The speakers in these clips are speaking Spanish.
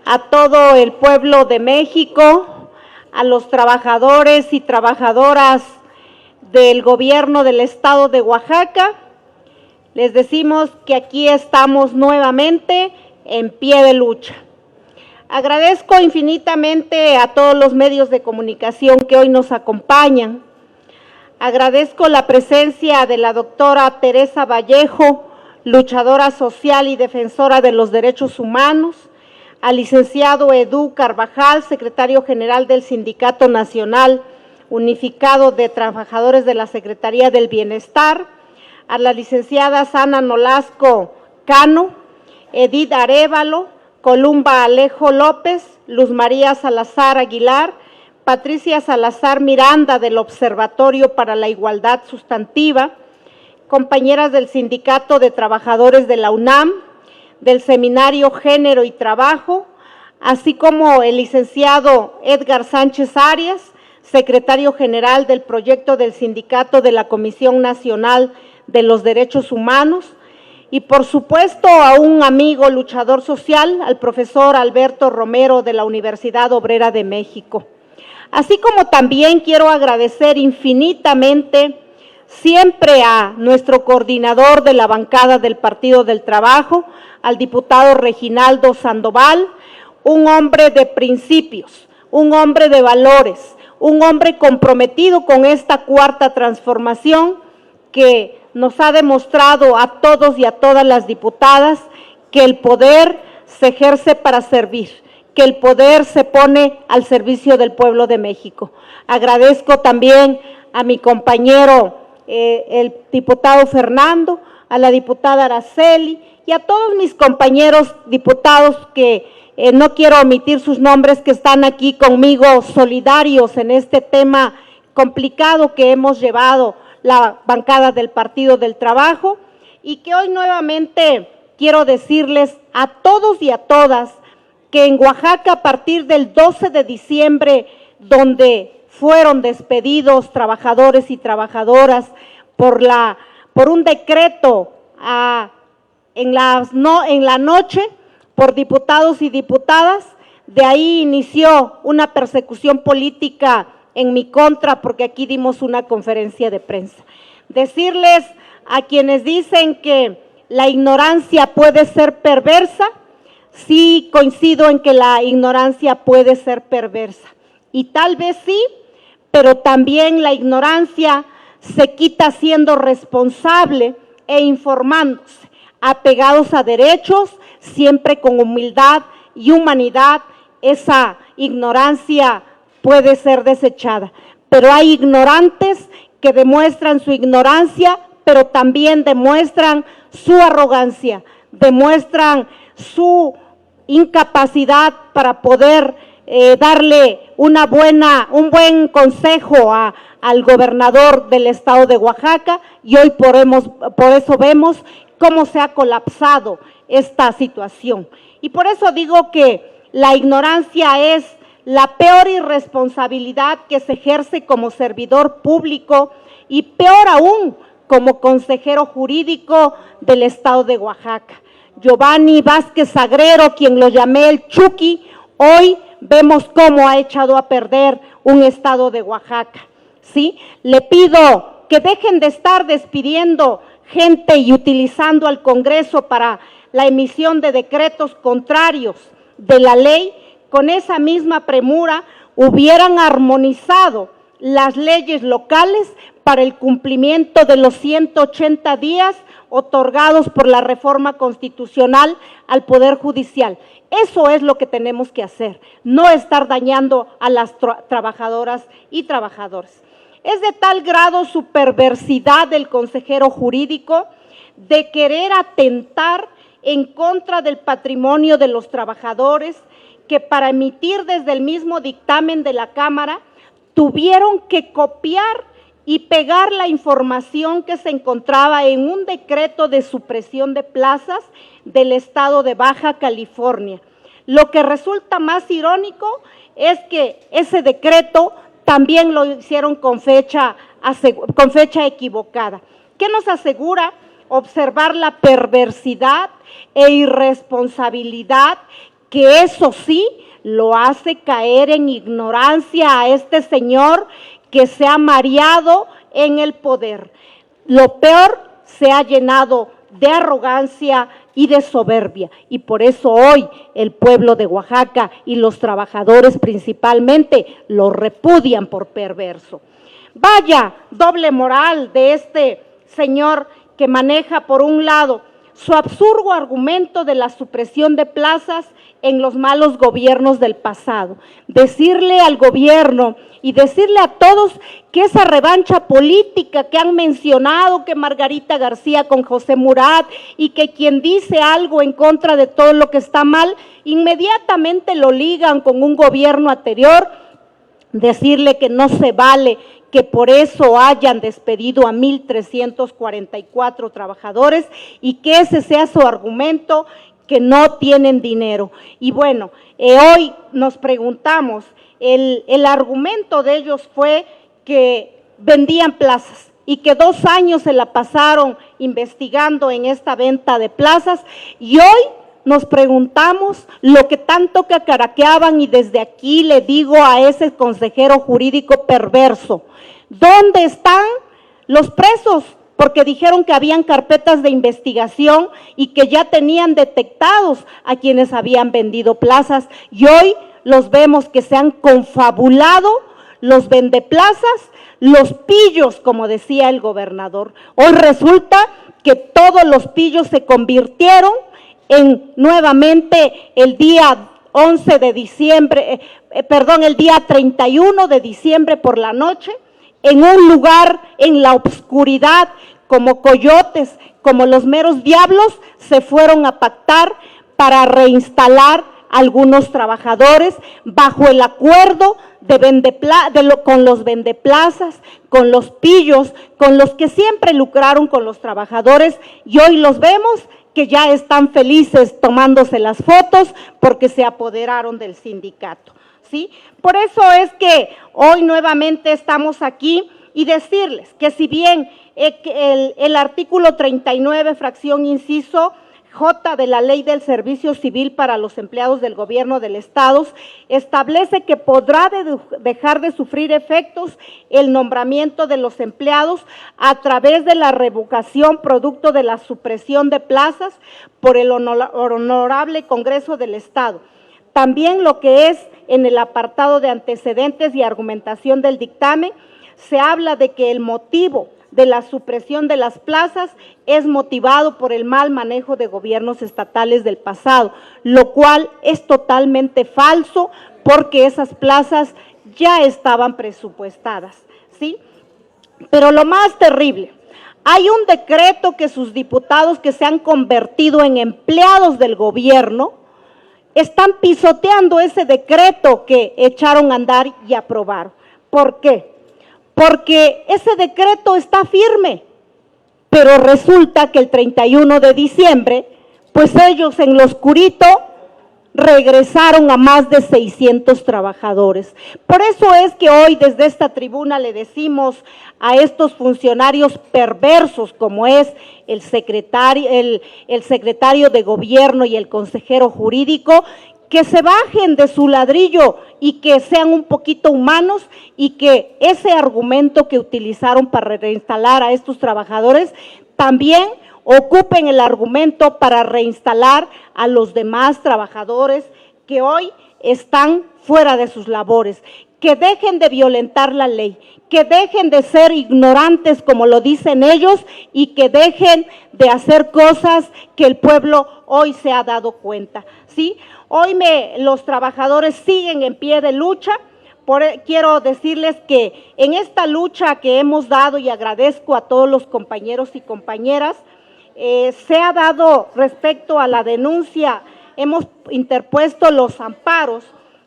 a todo el pueblo de México, a los trabajadores y trabajadoras del gobierno del estado de Oaxaca. Les decimos que aquí estamos nuevamente en pie de lucha. Agradezco infinitamente a todos los medios de comunicación que hoy nos acompañan. Agradezco la presencia de la doctora Teresa Vallejo, luchadora social y defensora de los derechos humanos, al licenciado Edu Carvajal, secretario general del Sindicato Nacional Unificado de Trabajadores de la Secretaría del Bienestar, a la licenciada Sana Nolasco Cano, Edith Arévalo, Columba Alejo López, Luz María Salazar Aguilar, Patricia Salazar Miranda del Observatorio para la Igualdad Sustantiva, compañeras del Sindicato de Trabajadores de la UNAM, del Seminario Género y Trabajo, así como el licenciado Edgar Sánchez Arias, secretario general del proyecto del Sindicato de la Comisión Nacional de los Derechos Humanos, y por supuesto a un amigo luchador social, al profesor Alberto Romero de la Universidad Obrera de México. Así como también quiero agradecer infinitamente siempre a nuestro coordinador de la bancada del Partido del Trabajo, al diputado Reginaldo Sandoval, un hombre de principios, un hombre de valores, un hombre comprometido con esta cuarta transformación que nos ha demostrado a todos y a todas las diputadas que el poder se ejerce para servir, que el poder se pone al servicio del pueblo de México. Agradezco también a mi compañero, el diputado Fernando, a la diputada Araceli y a todos mis compañeros diputados que no quiero omitir sus nombres, que están aquí conmigo solidarios en este tema complicado que hemos llevado la bancada del Partido del Trabajo, y que hoy nuevamente quiero decirles a todos y a todas que en Oaxaca, a partir del 12 de diciembre, donde fueron despedidos trabajadores y trabajadoras por un decreto en la noche por diputados y diputadas, de ahí inició una persecución política en mi contra, porque aquí dimos una conferencia de prensa. Decirles a quienes dicen que la ignorancia puede ser perversa, sí coincido en que la ignorancia puede ser perversa, y tal vez sí, pero también la ignorancia se quita siendo responsable e informándose, apegados a derechos, siempre con humildad y humanidad. Esa ignorancia puede ser desechada, pero hay ignorantes que demuestran su ignorancia, pero también demuestran su arrogancia, demuestran su incapacidad para poder darle un buen consejo al gobernador del estado de Oaxaca, y hoy por eso vemos cómo se ha colapsado esta situación. Y por eso digo que la ignorancia es la peor irresponsabilidad que se ejerce como servidor público, y peor aún como consejero jurídico del estado de Oaxaca. Giovanni Vázquez Sagrero, quien lo llamé el Chucky, hoy vemos cómo ha echado a perder un estado de Oaxaca, ¿sí? Le pido que dejen de estar despidiendo gente y utilizando al Congreso para la emisión de decretos contrarios de la ley. Con esa misma premura hubieran armonizado las leyes locales para el cumplimiento de los 180 días otorgados por la reforma constitucional al Poder Judicial. Eso es lo que tenemos que hacer, no estar dañando a las trabajadoras y trabajadores. Es de tal grado su perversidad del consejero jurídico de querer atentar en contra del patrimonio de los trabajadores, que para emitir desde el mismo dictamen de la Cámara tuvieron que copiar y pegar la información que se encontraba en un decreto de supresión de plazas del estado de Baja California. Lo que resulta más irónico es que ese decreto también lo hicieron con fecha equivocada. ¿Qué nos asegura observar la perversidad e irresponsabilidad que eso sí lo hace caer en ignorancia a este señor que se ha mareado en el poder. Lo peor, se ha llenado de arrogancia y de soberbia, y por eso hoy el pueblo de Oaxaca y los trabajadores principalmente lo repudian por perverso. Vaya doble moral de este señor que maneja por un lado su absurdo argumento de la supresión de plazas en los malos gobiernos del pasado. Decirle al gobierno y decirle a todos que esa revancha política que han mencionado, que Margarita García con José Murat, y que quien dice algo en contra de todo lo que está mal, inmediatamente lo ligan con un gobierno anterior, decirle que no se vale que por eso hayan despedido a 1,344 trabajadores y que ese sea su argumento, que no tienen dinero. Y bueno, hoy nos preguntamos, el argumento de ellos fue que vendían plazas y que 2 años se la pasaron investigando en esta venta de plazas, y hoy nos preguntamos lo que tanto cacaraqueaban, y desde aquí le digo a ese consejero jurídico perverso, ¿dónde están los presos? Porque dijeron que habían carpetas de investigación y que ya tenían detectados a quienes habían vendido plazas, y hoy los vemos que se han confabulado los vendeplazas, los pillos, como decía el gobernador. Hoy resulta que todos los pillos se convirtieron en nuevamente el día 11 de diciembre, el día 31 de diciembre por la noche, en un lugar en la oscuridad, como coyotes, como los meros diablos, se fueron a pactar para reinstalar a algunos trabajadores bajo el acuerdo con los vendeplazas, con los pillos, con los que siempre lucraron con los trabajadores, y hoy los vemos que ya están felices tomándose las fotos porque se apoderaron del sindicato, ¿sí? Por eso es que hoy nuevamente estamos aquí, y decirles que si bien el artículo 39, fracción inciso J de la Ley del Servicio Civil para los empleados del gobierno del Estado establece que podrá dejar de sufrir efectos el nombramiento de los empleados a través de la revocación producto de la supresión de plazas por el Honorable Congreso del Estado. También lo que es en el apartado de antecedentes y argumentación del dictamen, se habla de que el motivo de la supresión de las plazas es motivado por el mal manejo de gobiernos estatales del pasado, lo cual es totalmente falso porque esas plazas ya estaban presupuestadas, ¿sí? Pero lo más terrible, hay un decreto que sus diputados que se han convertido en empleados del gobierno están pisoteando ese decreto que echaron a andar y aprobaron. ¿Por qué? Porque ese decreto está firme, pero resulta que el 31 de diciembre, pues ellos en lo oscurito regresaron a más de 600 trabajadores. Por eso es que hoy desde esta tribuna le decimos a estos funcionarios perversos como es el secretario de gobierno y el consejero jurídico, que se bajen de su ladrillo y que sean un poquito humanos, y que ese argumento que utilizaron para reinstalar a estos trabajadores también ocupen el argumento para reinstalar a los demás trabajadores que hoy están fuera de sus labores, que dejen de violentar la ley, que dejen de ser ignorantes como lo dicen ellos, y que dejen de hacer cosas que el pueblo hoy se ha dado cuenta, ¿sí? Hoy los trabajadores siguen en pie de lucha. Quiero decirles que en esta lucha que hemos dado, y agradezco a todos los compañeros y compañeras, se ha dado respecto a la denuncia, hemos interpuesto los amparos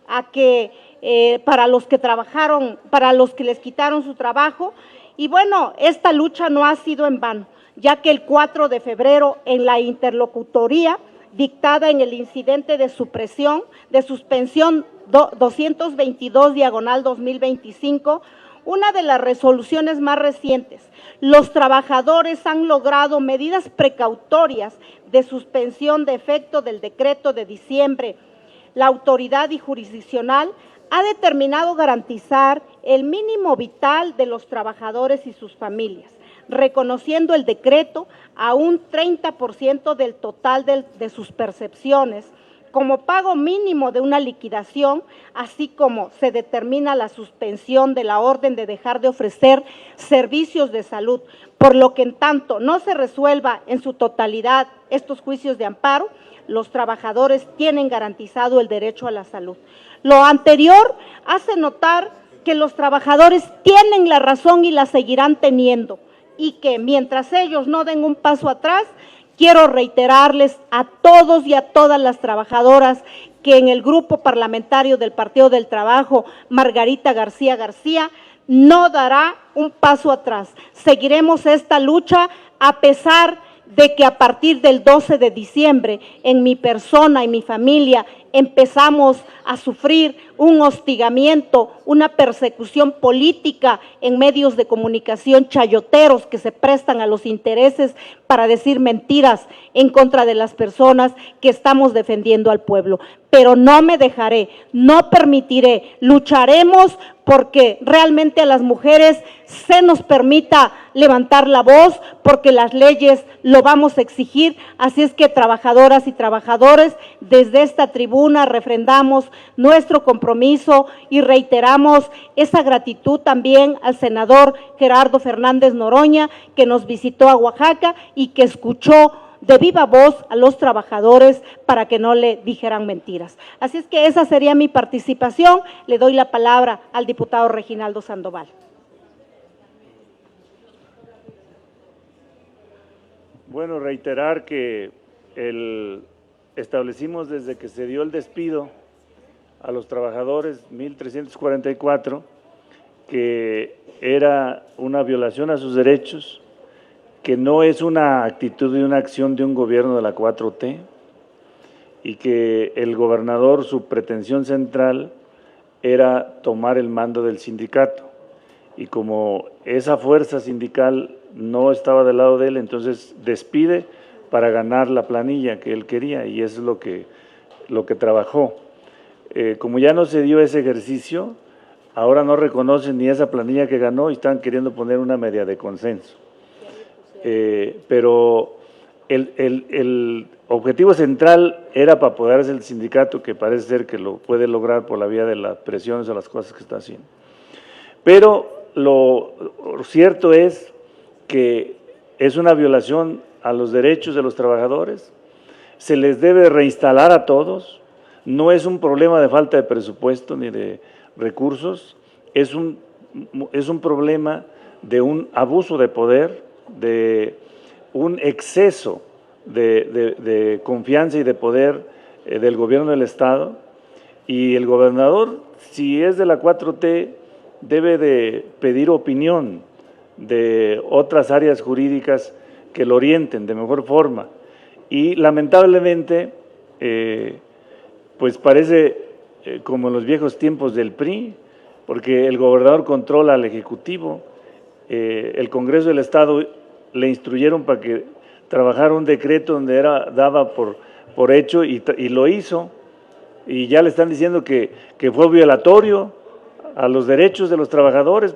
a que para los que trabajaron, para los que les quitaron su trabajo, y bueno, esta lucha no ha sido en vano, ya que el 4 de febrero en la interlocutoría dictada en el incidente de suspensión 222/2025, Una de las resoluciones más recientes, los trabajadores han logrado medidas precautorias de suspensión de efecto del decreto de diciembre. La autoridad jurisdiccional ha determinado garantizar el mínimo vital de los trabajadores y sus familias, reconociendo el decreto a un 30% del total de sus percepciones como pago mínimo de una liquidación, así como se determina la suspensión de la orden de dejar de ofrecer servicios de salud, por lo que en tanto no se resuelva en su totalidad estos juicios de amparo, los trabajadores tienen garantizado el derecho a la salud. Lo anterior hace notar que los trabajadores tienen la razón y la seguirán teniendo, y que mientras ellos no den un paso atrás, quiero reiterarles a todos y a todas las trabajadoras que en el grupo parlamentario del Partido del Trabajo, Margarita García García, no dará un paso atrás. Seguiremos esta lucha a pesar de que a partir del 12 de diciembre, en mi persona y mi familia, empezamos a sufrir un hostigamiento, una persecución política en medios de comunicación chayoteros que se prestan a los intereses para decir mentiras en contra de las personas que estamos defendiendo al pueblo. Pero no me dejaré, no permitiré, lucharemos porque realmente a las mujeres se nos permita levantar la voz, porque las leyes lo vamos a exigir. Así es que, trabajadoras y trabajadores, desde esta tribuna refrendamos nuestro compromiso y reiteramos esa gratitud también al senador Gerardo Fernández Noroña, que nos visitó a Oaxaca y que escuchó de viva voz a los trabajadores para que no le dijeran mentiras. Así es que esa sería mi participación. Le doy la palabra al diputado Reginaldo Sandoval. Bueno, reiterar que establecimos desde que se dio el despido a los trabajadores 1,344 que era una violación a sus derechos, que no es una actitud y una acción de un gobierno de la 4T, y que el gobernador, su pretensión central era tomar el mando del sindicato, y como esa fuerza sindical no estaba del lado de él, entonces despide para ganar la planilla que él quería, y eso es lo que trabajó. Como ya no se dio ese ejercicio, ahora no reconocen ni esa planilla que ganó y están queriendo poner una media de consenso. Pero el objetivo central era para apoderarse del sindicato, que parece ser que lo puede lograr por la vía de las presiones o las cosas que está haciendo. Pero lo cierto es que es una violación a los derechos de los trabajadores, se les debe reinstalar a todos, no es un problema de falta de presupuesto ni de recursos, es un problema de un abuso de poder, de un exceso de confianza y de poder del gobierno del Estado, y el gobernador, si es de la 4T, debe de pedir opinión de otras áreas jurídicas que lo orienten de mejor forma. Y lamentablemente, pues parece como en los viejos tiempos del PRI, porque el gobernador controla al Ejecutivo, el Congreso del Estado le instruyeron para que trabajara un decreto donde daba por hecho y lo hizo, y ya le están diciendo que fue violatorio a los derechos de los trabajadores,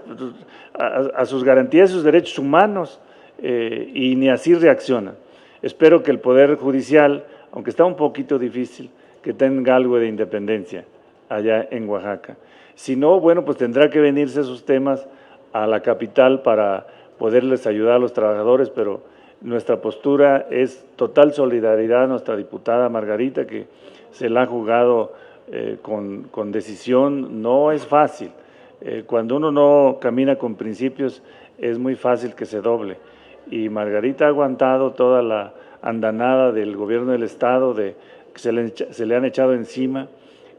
a sus garantías, a sus derechos humanos, y ni así reacciona. Espero que el Poder Judicial, aunque está un poquito difícil, que tenga algo de independencia allá en Oaxaca. Si no, bueno, pues tendrá que venirse esos temas a la capital para poderles ayudar a los trabajadores, pero nuestra postura es total solidaridad a nuestra diputada Margarita, que se la ha jugado con decisión. No es fácil. Cuando uno no camina con principios, es muy fácil que se doble. Y Margarita ha aguantado toda la andanada del gobierno del Estado, que se le han echado encima,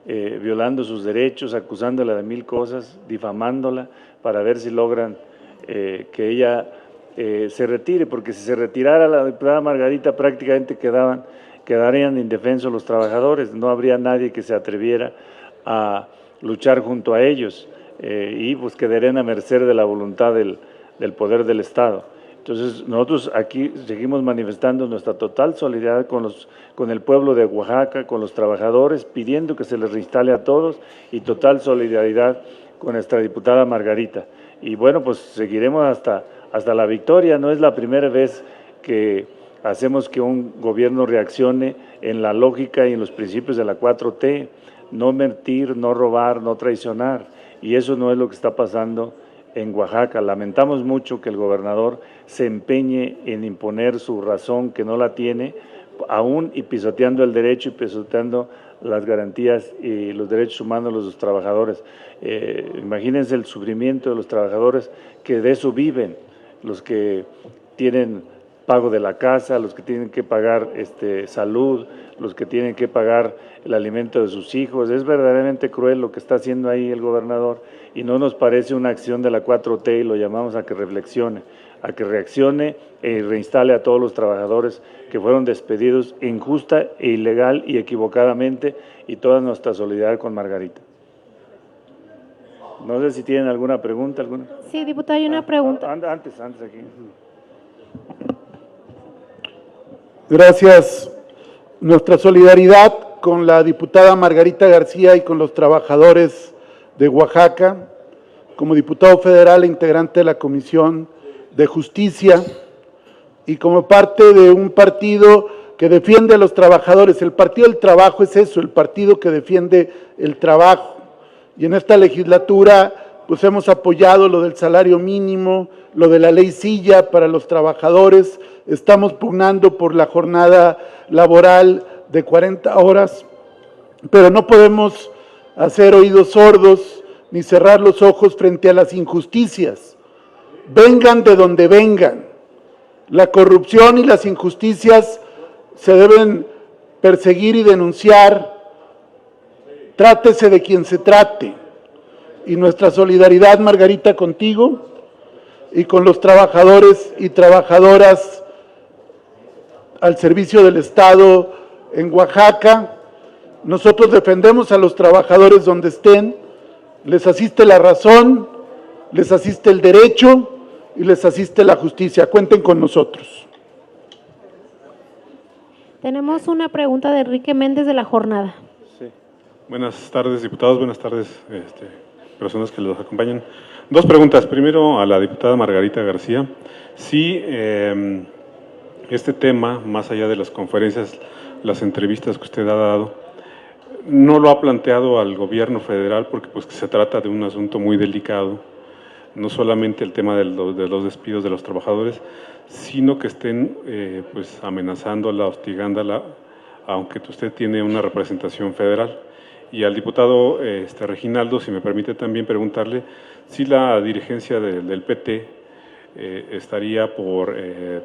violando sus derechos, acusándola de mil cosas, difamándola, para ver si logran que ella se retire, porque si se retirara la diputada Margarita, prácticamente quedarían indefensos los trabajadores, no habría nadie que se atreviera a luchar junto a ellos. y pues quedarían a merced de la voluntad del poder del Estado. Entonces, nosotros aquí seguimos manifestando nuestra total solidaridad con el pueblo de Oaxaca, con los trabajadores, pidiendo que se les reinstale a todos, y total solidaridad con nuestra diputada Margarita. Y bueno, pues seguiremos hasta la victoria. No es la primera vez que hacemos que un gobierno reaccione en la lógica y en los principios de la 4T, no mentir, no robar, no traicionar, y eso no es lo que está pasando en Oaxaca. Lamentamos mucho que el gobernador se empeñe en imponer su razón, que no la tiene, aún y pisoteando el derecho y pisoteando las garantías y los derechos humanos de los trabajadores. Imagínense el sufrimiento de los trabajadores que de eso viven, los que tienen pago de la casa, los que tienen que pagar salud, los que tienen que pagar el alimento de sus hijos. Es verdaderamente cruel lo que está haciendo ahí el gobernador, y no nos parece una acción de la 4T, y lo llamamos a que reflexione, a que reaccione y reinstale a todos los trabajadores que fueron despedidos injusta e ilegal y equivocadamente, y toda nuestra solidaridad con Margarita. No sé si tienen alguna pregunta. Sí, diputado, hay una pregunta. Antes aquí. Gracias. Nuestra solidaridad con la diputada Margarita García y con los trabajadores de Oaxaca. Como diputado federal e integrante de la Comisión de Justicia y como parte de un partido que defiende a los trabajadores. El Partido del Trabajo es eso, el partido que defiende el trabajo. Y en esta legislatura pues hemos apoyado lo del salario mínimo, lo de la ley Silla para los trabajadores. Estamos pugnando por la jornada laboral de 40 horas, pero no podemos hacer oídos sordos ni cerrar los ojos frente a las injusticias. Vengan de donde vengan. La corrupción y las injusticias se deben perseguir y denunciar, trátese de quien se trate. Y nuestra solidaridad, Margarita, contigo y con los trabajadores y trabajadoras al servicio del Estado en Oaxaca. Nosotros defendemos a los trabajadores donde estén, les asiste la razón, les asiste el derecho y les asiste la justicia. Cuenten con nosotros. Tenemos una pregunta de Enrique Méndez de La Jornada. Sí. Buenas tardes, diputados, buenas tardes, personas que los acompañan. Dos preguntas. Primero, a la diputada Margarita García. Sí, este tema, más allá de las conferencias, las entrevistas que usted ha dado, no lo ha planteado al gobierno federal porque pues se trata de un asunto muy delicado, no solamente el tema de los despidos de los trabajadores, sino que estén pues amenazándola, hostigándola, aunque usted tiene una representación federal. Y al diputado Reginaldo, si me permite también preguntarle si la dirigencia del PT estaría por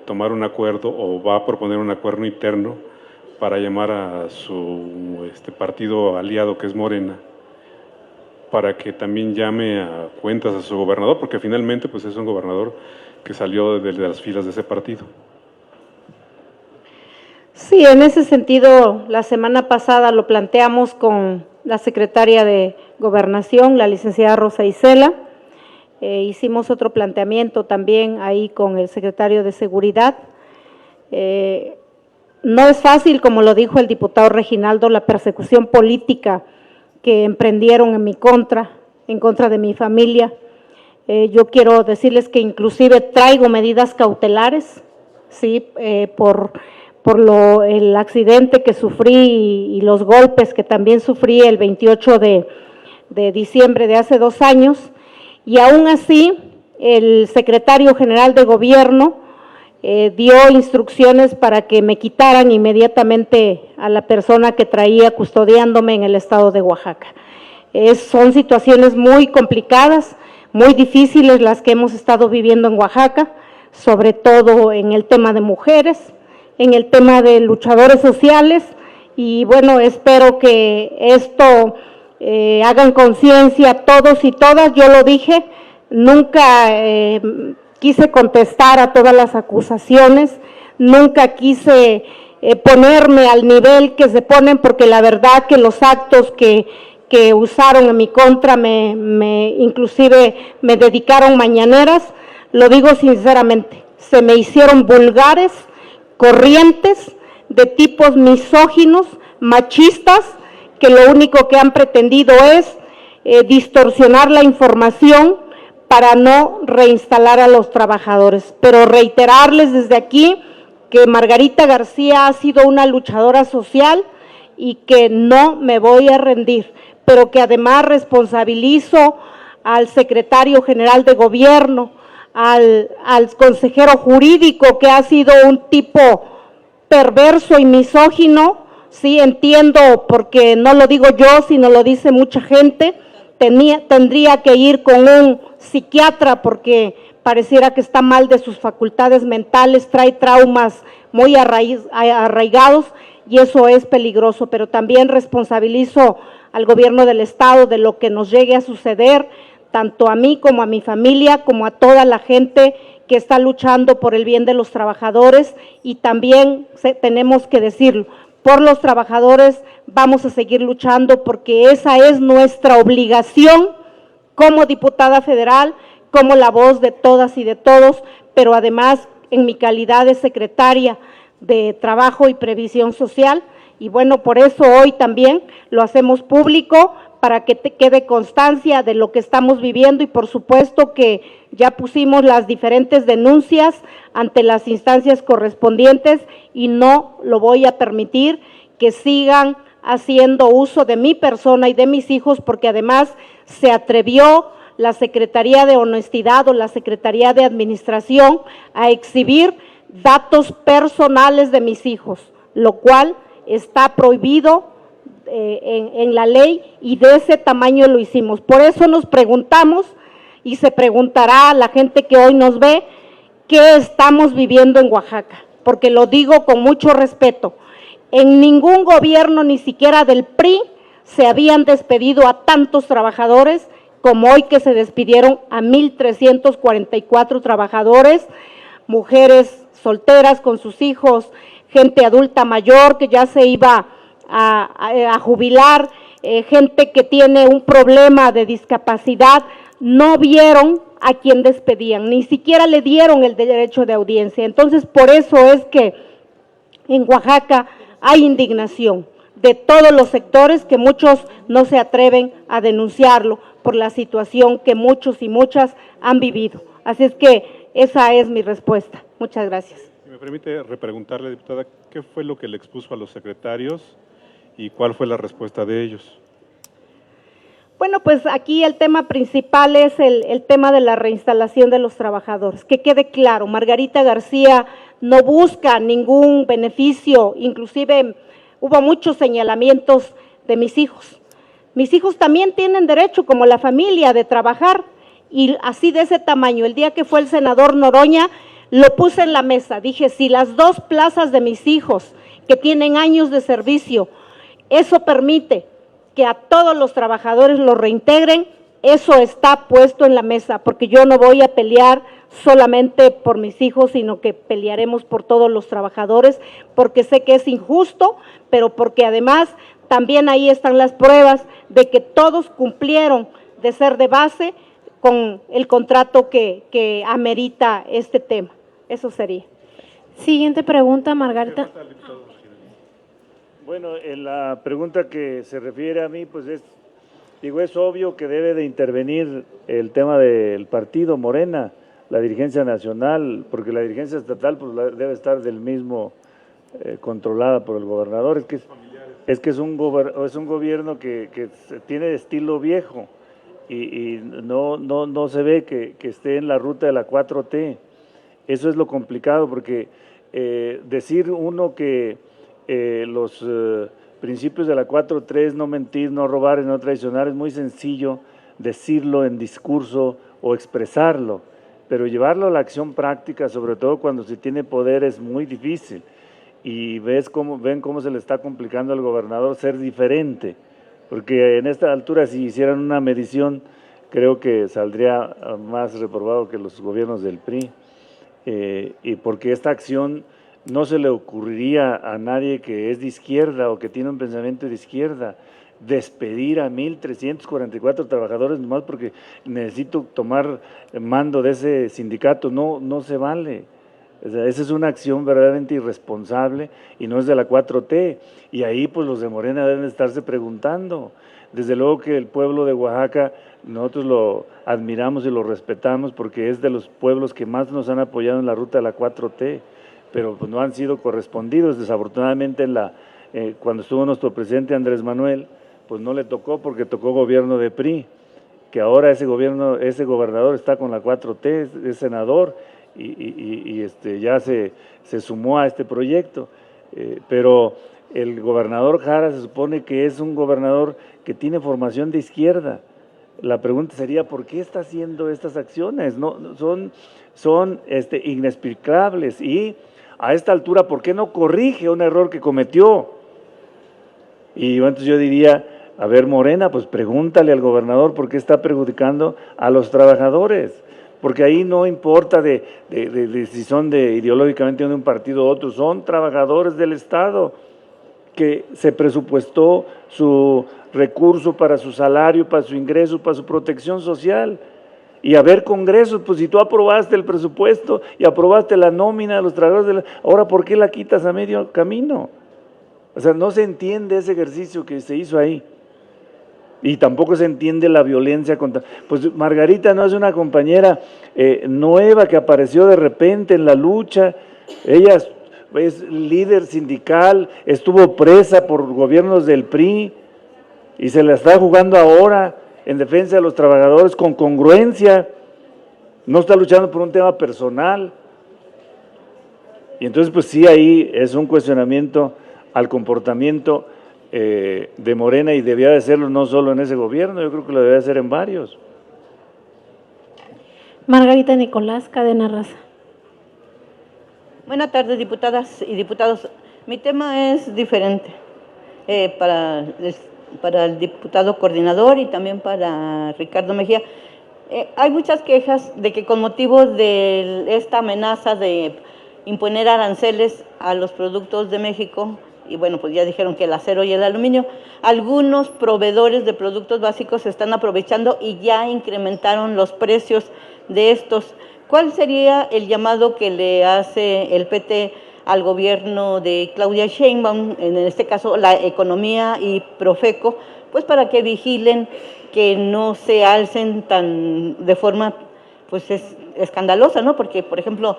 tomar un acuerdo o va a proponer un acuerdo interno para llamar a su partido aliado, que es Morena, para que también llame a cuentas a su gobernador, porque finalmente pues es un gobernador que salió de las filas de ese partido. Sí, en ese sentido, la semana pasada lo planteamos con la secretaria de Gobernación, la licenciada Rosa Isela. Hicimos otro planteamiento también ahí con el secretario de Seguridad. No es fácil, como lo dijo el diputado Reginaldo, la persecución política que emprendieron en contra de mi familia. Yo quiero decirles que inclusive traigo medidas cautelares, sí, por el accidente que sufrí y los golpes que también sufrí el 28 de diciembre de hace 2 años, y aún así el secretario general de Gobierno dio instrucciones para que me quitaran inmediatamente a la persona que traía custodiándome en el estado de Oaxaca. Son situaciones muy complicadas, muy difíciles las que hemos estado viviendo en Oaxaca, sobre todo en el tema de mujeres, en el tema de luchadores sociales, y bueno, espero que esto hagan conciencia todos y todas. Yo lo dije, nunca quise contestar a todas las acusaciones, nunca quise ponerme al nivel que se ponen, porque la verdad que los actos que que usaron en mi contra, inclusive me dedicaron mañaneras, lo digo sinceramente, se me hicieron vulgares, corrientes, de tipos misóginos, machistas, que lo único que han pretendido es distorsionar la información para no reinstalar a los trabajadores. Pero reiterarles desde aquí que Margarita García ha sido una luchadora social y que no me voy a rendir, pero que además responsabilizo al secretario general de gobierno, al consejero jurídico, que ha sido un tipo perverso y misógino. Sí, entiendo, porque no lo digo yo, sino lo dice mucha gente, tendría que ir con un psiquiatra porque pareciera que está mal de sus facultades mentales, trae traumas muy arraigados y eso es peligroso, pero también responsabilizo al gobierno del estado de lo que nos llegue a suceder, tanto a mí como a mi familia, como a toda la gente que está luchando por el bien de los trabajadores, y también tenemos que decirlo, por los trabajadores vamos a seguir luchando porque esa es nuestra obligación como diputada federal, como la voz de todas y de todos, pero además en mi calidad de secretaria de Trabajo y Previsión Social. Y bueno, por eso hoy también lo hacemos público para que quede constancia de lo que estamos viviendo, y por supuesto que ya pusimos las diferentes denuncias ante las instancias correspondientes y no lo voy a permitir que sigan haciendo uso de mi persona y de mis hijos, porque además se atrevió la Secretaría de Honestidad o la Secretaría de Administración a exhibir datos personales de mis hijos, lo cual está prohibido en la ley, y de ese tamaño lo hicimos. Por eso nos preguntamos, y se preguntará a la gente que hoy nos ve, ¿qué estamos viviendo en Oaxaca? Porque lo digo con mucho respeto, en ningún gobierno, ni siquiera del PRI, se habían despedido a tantos trabajadores como hoy, que se despidieron a 1,344 trabajadores, mujeres solteras con sus hijos, gente adulta mayor que ya se iba a jubilar, gente que tiene un problema de discapacidad. No vieron a quién despedían, ni siquiera le dieron el derecho de audiencia. Entonces, por eso es que en Oaxaca hay indignación de todos los sectores, que muchos no se atreven a denunciarlo por la situación que muchos y muchas han vivido. Así es que esa es mi respuesta. Muchas gracias. Si me permite repreguntarle, diputada, ¿qué fue lo que le expuso a los secretarios y cuál fue la respuesta de ellos? Bueno, pues aquí el tema principal es el tema de la reinstalación de los trabajadores. Que quede claro, Margarita García no busca ningún beneficio, inclusive hubo muchos señalamientos de mis hijos. Mis hijos también tienen derecho, como la familia, de trabajar, y así de ese tamaño. El día que fue el senador Noroña, lo puse en la mesa, dije, si las 2 plazas de mis hijos, que tienen años de servicio, eso permite que a todos los trabajadores los reintegren, eso está puesto en la mesa, porque yo no voy a pelear solamente por mis hijos, sino que pelearemos por todos los trabajadores, porque sé que es injusto, pero porque además también ahí están las pruebas de que todos cumplieron de ser de base con el contrato que amerita este tema. Eso sería. Siguiente pregunta, Margarita. Bueno, en la pregunta que se refiere a mí, pues es obvio que debe de intervenir el tema del partido Morena, la dirigencia nacional, porque la dirigencia estatal pues debe estar del mismo controlada por el gobernador. Es un gobierno que tiene estilo viejo y no se ve que esté en la ruta de la 4T. Eso es lo complicado, porque decir uno que los principios de la 4.3 es no mentir, no robar, no traicionar, es muy sencillo decirlo en discurso o expresarlo, pero llevarlo a la acción práctica, sobre todo cuando se tiene poder, es muy difícil. Y ven cómo se le está complicando al gobernador ser diferente, porque en esta altura, si hicieran una medición, creo que saldría más reprobado que los gobiernos del PRI, y porque esta acción no se le ocurriría a nadie que es de izquierda o que tiene un pensamiento de izquierda. despedir a 1,344 trabajadores nomás porque necesito tomar mando de ese sindicato, no se vale. O sea, esa es una acción verdaderamente irresponsable y no es de la 4T. Y ahí pues los de Morena deben estarse preguntando. Desde luego que el pueblo de Oaxaca, nosotros lo admiramos y lo respetamos porque es de los pueblos que más nos han apoyado en la ruta de la 4T, pero pues no han sido correspondidos. Desafortunadamente cuando estuvo nuestro presidente Andrés Manuel, pues no le tocó porque tocó gobierno de PRI, que ahora ese gobernador está con la 4T, es senador y ya se sumó a este proyecto, pero el gobernador Jara se supone que es un gobernador que tiene formación de izquierda. La pregunta sería, ¿por qué está haciendo estas acciones? Son inexplicables y a esta altura, ¿por qué no corrige un error que cometió? Y entonces yo diría, a ver, Morena, pues pregúntale al gobernador por qué está perjudicando a los trabajadores, porque ahí no importa de si son ideológicamente de un partido u otro, son trabajadores del Estado que se presupuestó su recurso para su salario, para su ingreso, para su protección social. Y a ver congresos, pues si tú aprobaste el presupuesto y aprobaste la nómina de los trabajadores, ahora ¿por qué la quitas a medio camino? O sea, no se entiende ese ejercicio que se hizo ahí. Y tampoco se entiende la violencia contra… Pues Margarita no es una compañera nueva que apareció de repente en la lucha, ella es líder sindical, estuvo presa por gobiernos del PRI y se la está jugando ahora en defensa de los trabajadores con congruencia, no está luchando por un tema personal. Y entonces pues sí, ahí es un cuestionamiento al comportamiento de Morena y debía de serlo no solo en ese gobierno, yo creo que lo debía hacer en varios. Margarita Nicolás, Cadena Raza. Buenas tardes, diputadas y diputados. Mi tema es diferente para el diputado coordinador y también para Ricardo Mejía. Hay muchas quejas de que con motivo de esta amenaza de imponer aranceles a los productos de México, y bueno, pues ya dijeron que el acero y el aluminio, algunos proveedores de productos básicos se están aprovechando y ya incrementaron los precios de estos. ¿Cuál sería el llamado que le hace el PT al gobierno de Claudia Sheinbaum, en este caso la Economía y Profeco, pues para que vigilen que no se alcen de forma pues escandalosa, ¿no? Porque, por ejemplo,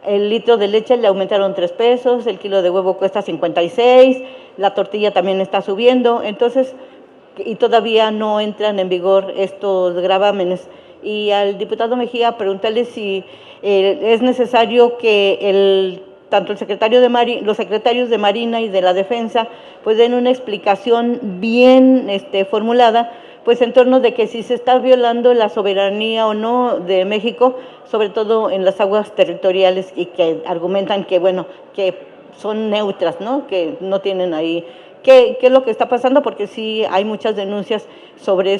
el litro de leche le aumentaron 3 pesos, el kilo de huevo cuesta 56, la tortilla también está subiendo, entonces, y todavía no entran en vigor estos gravámenes. Y al diputado Mejía preguntarle si es necesario que tanto el secretario los secretarios de Marina y de la Defensa pues den una explicación bien formulada, pues en torno de que si se está violando la soberanía o no de México, sobre todo en las aguas territoriales, y que argumentan que, bueno, que son neutras, ¿no? Que no tienen ahí… ¿Qué es lo que está pasando? Porque sí hay muchas denuncias sobre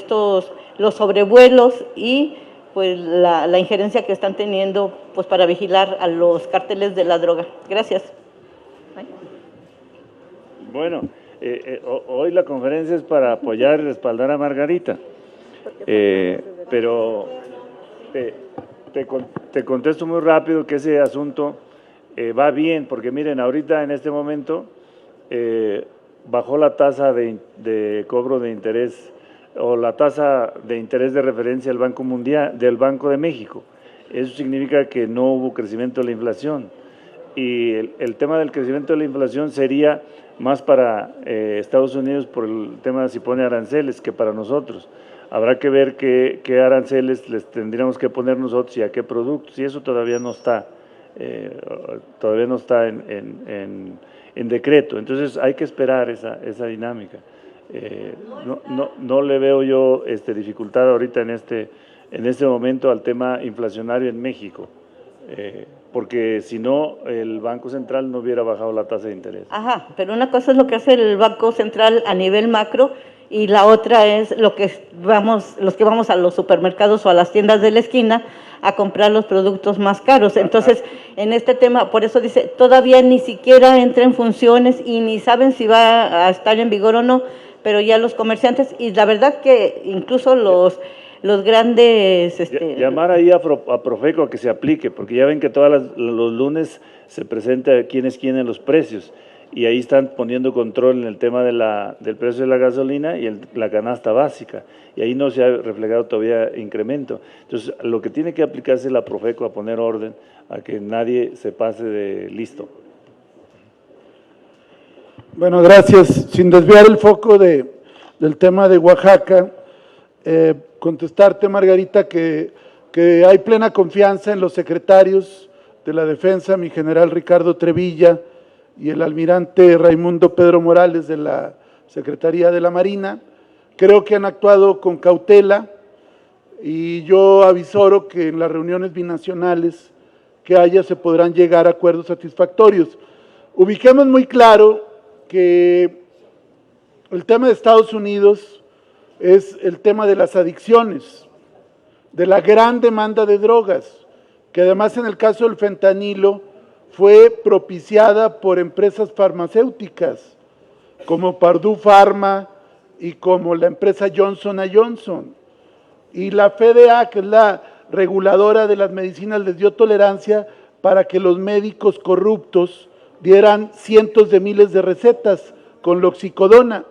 los sobrevuelos y pues la injerencia que están teniendo pues para vigilar a los cárteles de la droga. Gracias. Bueno, hoy la conferencia es para apoyar y respaldar a Margarita, pero te contesto muy rápido que ese asunto va bien, porque miren, ahorita en este momento bajó la tasa de cobro de interés o la tasa de interés de referencia del Banco Mundial, del Banco de México. Eso significa que no hubo crecimiento de la inflación. Y el tema del crecimiento de la inflación sería más para Estados Unidos por el tema de si pone aranceles que para nosotros. Habrá que ver qué aranceles les tendríamos que poner nosotros y a qué productos, y eso todavía no está en decreto. Entonces hay que esperar esa dinámica. No le veo yo dificultad ahorita en este momento al tema inflacionario en México, porque si no, el Banco Central no hubiera bajado la tasa de interés. Ajá, pero una cosa es lo que hace el Banco Central a nivel macro y la otra es los que vamos a los supermercados o a las tiendas de la esquina a comprar los productos más caros. Entonces, en este tema, por eso dice, todavía ni siquiera entra en funciones y ni saben si va a estar en vigor o no, pero ya los comerciantes, y la verdad que incluso los grandes... Llamar ahí a Profeco a que se aplique, porque ya ven que todos los lunes se presenta quién es quién en los precios, y ahí están poniendo control en el tema del precio de la gasolina y la canasta básica, y ahí no se ha reflejado todavía incremento. Entonces, lo que tiene que aplicarse es la Profeco a poner orden, a que nadie se pase de listo. Bueno, gracias. Sin desviar el foco del tema de Oaxaca, contestarte, Margarita, que hay plena confianza en los secretarios de la Defensa, mi general Ricardo Trevilla y el almirante Raimundo Pedro Morales de la Secretaría de la Marina. Creo que han actuado con cautela y yo avisoro que en las reuniones binacionales que haya se podrán llegar a acuerdos satisfactorios. Ubiquemos muy claro que el tema de Estados Unidos es el tema de las adicciones, de la gran demanda de drogas, que además en el caso del fentanilo fue propiciada por empresas farmacéuticas como Purdue Pharma y como la empresa Johnson & Johnson. Y la FDA, que es la reguladora de las medicinas, les dio tolerancia para que los médicos corruptos dieran cientos de miles de recetas con la oxicodona.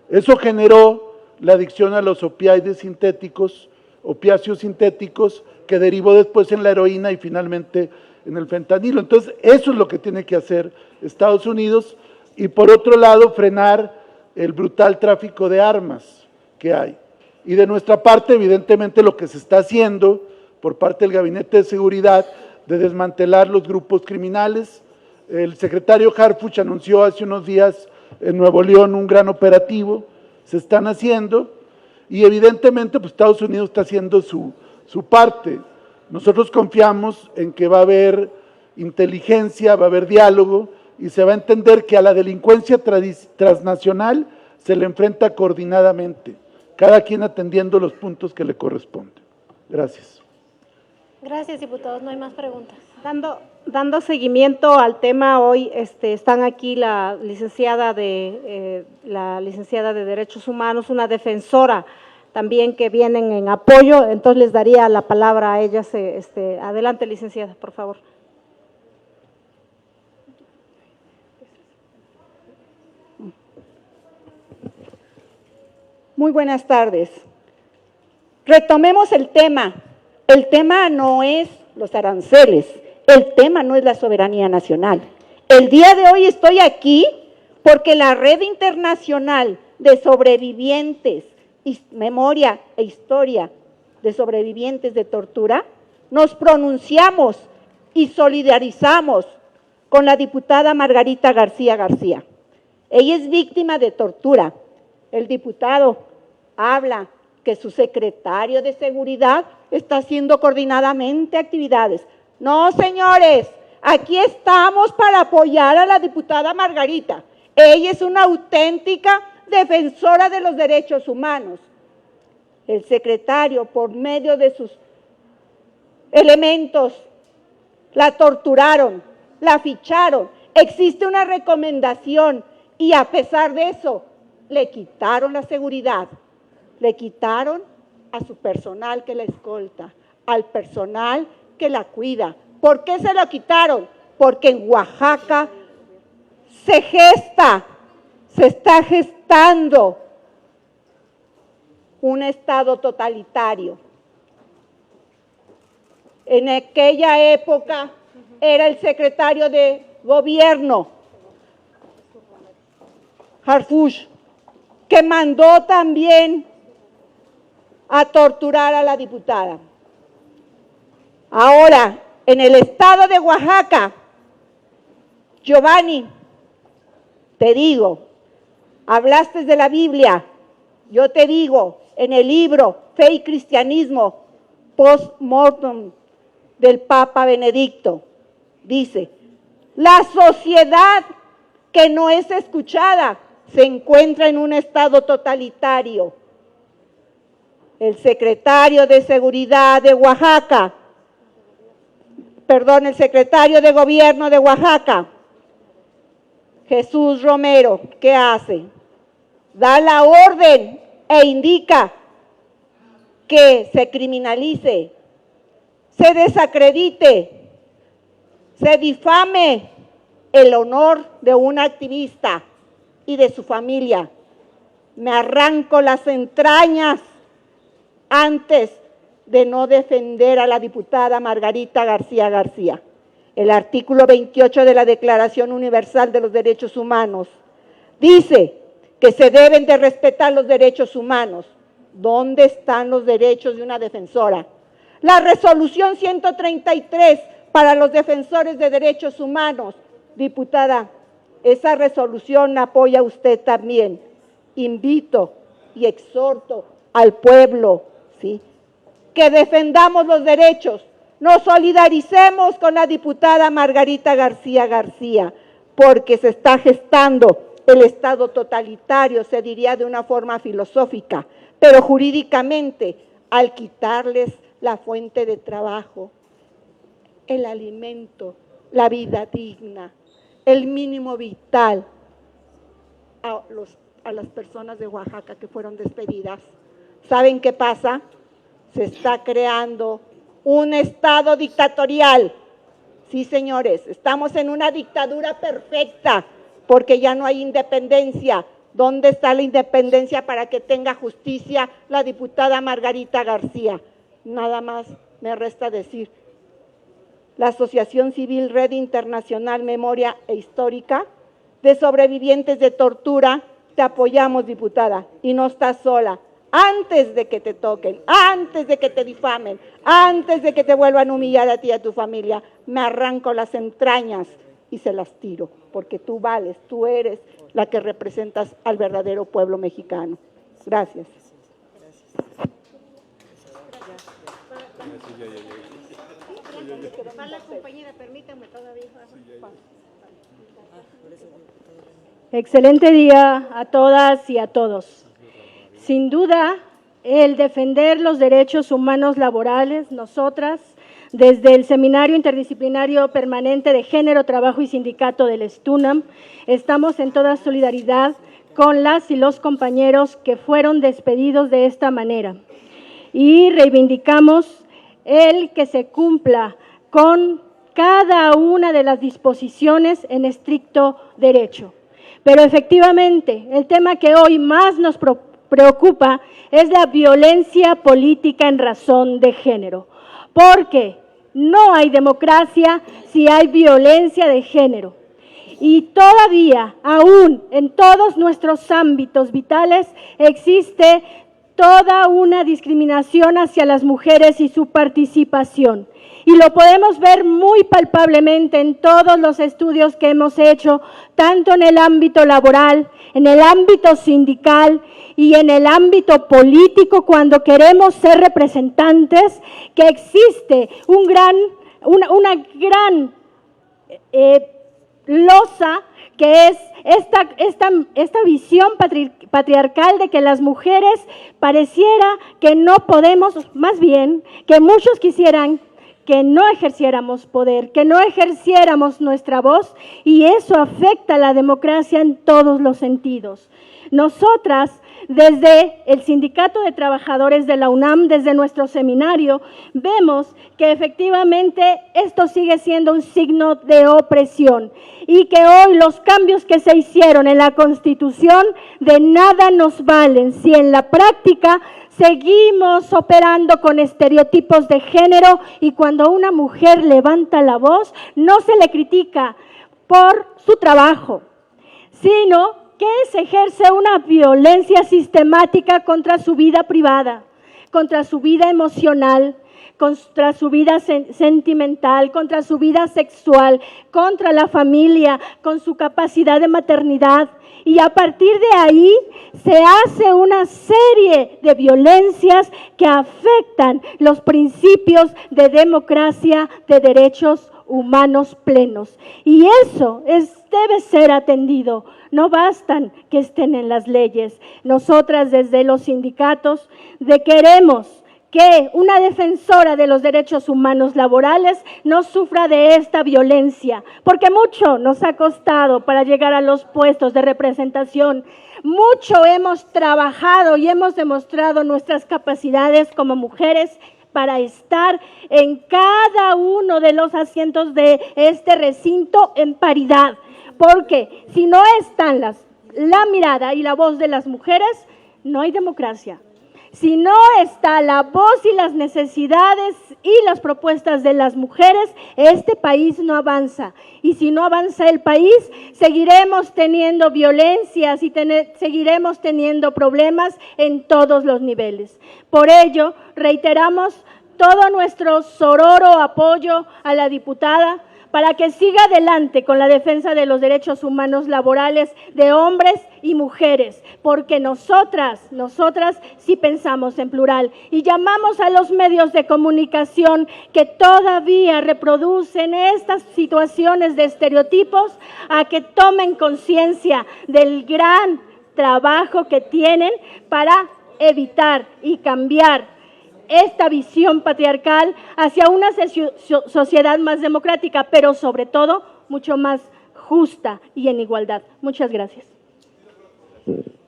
Eso generó la adicción a los opiáceos sintéticos, que derivó después en la heroína y finalmente en el fentanilo. Entonces, eso es lo que tiene que hacer Estados Unidos, y por otro lado, frenar el brutal tráfico de armas que hay. Y de nuestra parte, evidentemente, lo que se está haciendo por parte del Gabinete de Seguridad de desmantelar los grupos criminales. El secretario Harfuch anunció hace unos días en Nuevo León un gran operativo, se están haciendo, y evidentemente pues Estados Unidos está haciendo su parte. Nosotros confiamos en que va a haber inteligencia, va a haber diálogo, y se va a entender que a la delincuencia transnacional se le enfrenta coordinadamente, cada quien atendiendo los puntos que le corresponden. Gracias. Gracias, diputados. No hay más preguntas. Dando seguimiento al tema, hoy están aquí la licenciada de Derechos Humanos, una defensora también que vienen en apoyo, entonces les daría la palabra a ellas. Adelante, licenciada, por favor. Muy buenas tardes. Retomemos el tema. El tema no es los aranceles, el tema no es la soberanía nacional. El día de hoy estoy aquí porque la Red Internacional de Sobrevivientes, Memoria e Historia de Sobrevivientes de Tortura, nos pronunciamos y solidarizamos con la diputada Margarita García García. Ella es víctima de tortura. El diputado habla que su secretario de Seguridad está haciendo coordinadamente actividades. No, señores, aquí estamos para apoyar a la diputada Margarita. Ella es una auténtica defensora de los derechos humanos. El secretario, por medio de sus elementos, la torturaron, la ficharon. Existe una recomendación y a pesar de eso, le quitaron la seguridad, le quitaron a su personal que la escolta, al personal que la cuida. ¿Por qué se lo quitaron? Porque en Oaxaca se está gestando un estado totalitario. En aquella época era el secretario de gobierno, Harfuch, que mandó también a torturar a la diputada. Ahora, en el estado de Oaxaca, Giovanni, te digo, hablaste de la Biblia, yo te digo, en el libro Fe y Cristianismo, post-mortem del Papa Benedicto, dice, la sociedad que no es escuchada se encuentra en un estado totalitario. El secretario de Seguridad de Oaxaca, el secretario de Gobierno de Oaxaca, Jesús Romero, ¿qué hace? da la orden e indica que se criminalice, se desacredite, se difame el honor de un activista y de su familia. Me arranco las entrañas antes de no defender a la diputada Margarita García García. El artículo 28 de la Declaración Universal de los Derechos Humanos dice que se deben de respetar los derechos humanos. ¿Dónde están los derechos de una defensora? La resolución 133 para los defensores de derechos humanos. Diputada, esa resolución apoya usted también. Invito y exhorto al pueblo, ¿sí?, que defendamos los derechos. Nos solidaricemos con la diputada Margarita García García, porque se está gestando el Estado totalitario, se diría de una forma filosófica, pero jurídicamente, al quitarles la fuente de trabajo, el alimento, la vida digna, el mínimo vital a las personas de Oaxaca que fueron despedidas. ¿Saben qué pasa? Se está creando un Estado dictatorial. Sí, señores, estamos en una dictadura perfecta porque ya no hay independencia. ¿Dónde está la independencia para que tenga justicia la diputada Margarita García? Nada más me resta decir, la Asociación Civil Red Internacional Memoria e Histórica de Sobrevivientes de Tortura, te apoyamos, diputada, y no estás sola. Antes de que te toquen, antes de que te difamen, antes de que te vuelvan a humillar a ti y a tu familia, me arranco las entrañas y se las tiro, porque tú vales, tú eres la que representas al verdadero pueblo mexicano. Gracias. Excelente día a todas y a todos. Sin duda, el defender los derechos humanos laborales, nosotras, desde el Seminario Interdisciplinario Permanente de Género, Trabajo y Sindicato del STUNAM, estamos en toda solidaridad con las y los compañeros que fueron despedidos de esta manera. Y reivindicamos el que se cumpla con cada una de las disposiciones en estricto derecho. Pero efectivamente, el tema que hoy más nos preocupa es la violencia política en razón de género, porque no hay democracia si hay violencia de género. Y todavía, aún en todos nuestros ámbitos vitales, existe toda una discriminación hacia las mujeres y su participación. Y lo podemos ver muy palpablemente en todos los estudios que hemos hecho, tanto en el ámbito laboral, en el ámbito sindical y en el ámbito político, cuando queremos ser representantes, que existe una gran losa que es esta visión patriarcal de que las mujeres pareciera que no podemos, más bien que muchos quisieran que no ejerciéramos poder, que no ejerciéramos nuestra voz, y eso afecta a la democracia en todos los sentidos. Nosotras, desde el Sindicato de Trabajadores de la UNAM, desde nuestro seminario, vemos que efectivamente esto sigue siendo un signo de opresión y que hoy los cambios que se hicieron en la Constitución de nada nos valen si en la práctica seguimos operando con estereotipos de género, y cuando una mujer levanta la voz no se le critica por su trabajo, sino que se ejerce una violencia sistemática contra su vida privada, contra su vida emocional, contra su vida sentimental, contra su vida sexual, contra la familia, con su capacidad de maternidad. Y a partir de ahí se hace una serie de violencias que afectan los principios de democracia, de derechos humanos plenos. Y eso debe ser atendido. No bastan que estén en las leyes. Nosotras desde los sindicatos queremos que una defensora de los derechos humanos laborales no sufra de esta violencia, porque mucho nos ha costado para llegar a los puestos de representación, Mucho hemos trabajado y hemos demostrado nuestras capacidades como mujeres para estar en cada uno de los asientos de este recinto en paridad. Porque si no están la mirada y la voz de las mujeres, no hay democracia. Si no está la voz y las necesidades y las propuestas de las mujeres, este país no avanza. Y si no avanza el país, seguiremos teniendo violencias y seguiremos teniendo problemas en todos los niveles. Por ello, reiteramos todo nuestro sororo apoyo a la diputada para que siga adelante con la defensa de los derechos humanos laborales de hombres y mujeres, porque nosotras sí pensamos en plural y llamamos a los medios de comunicación que todavía reproducen estas situaciones de estereotipos a que tomen conciencia del gran trabajo que tienen para evitar y cambiar esta visión patriarcal hacia una sociedad más democrática, pero sobre todo mucho más justa y en igualdad. Muchas gracias.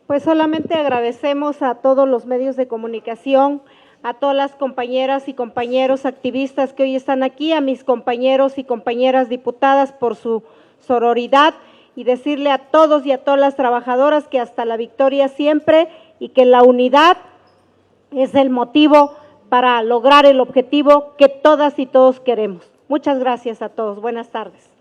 Pues solamente agradecemos a todos los medios de comunicación, a todas las compañeras y compañeros activistas que hoy están aquí, a mis compañeros y compañeras diputadas por su sororidad y decirle a todos y a todas las trabajadoras que hasta la victoria siempre y que la unidad es el motivo para lograr el objetivo que todas y todos queremos. Muchas gracias a todos. Buenas tardes.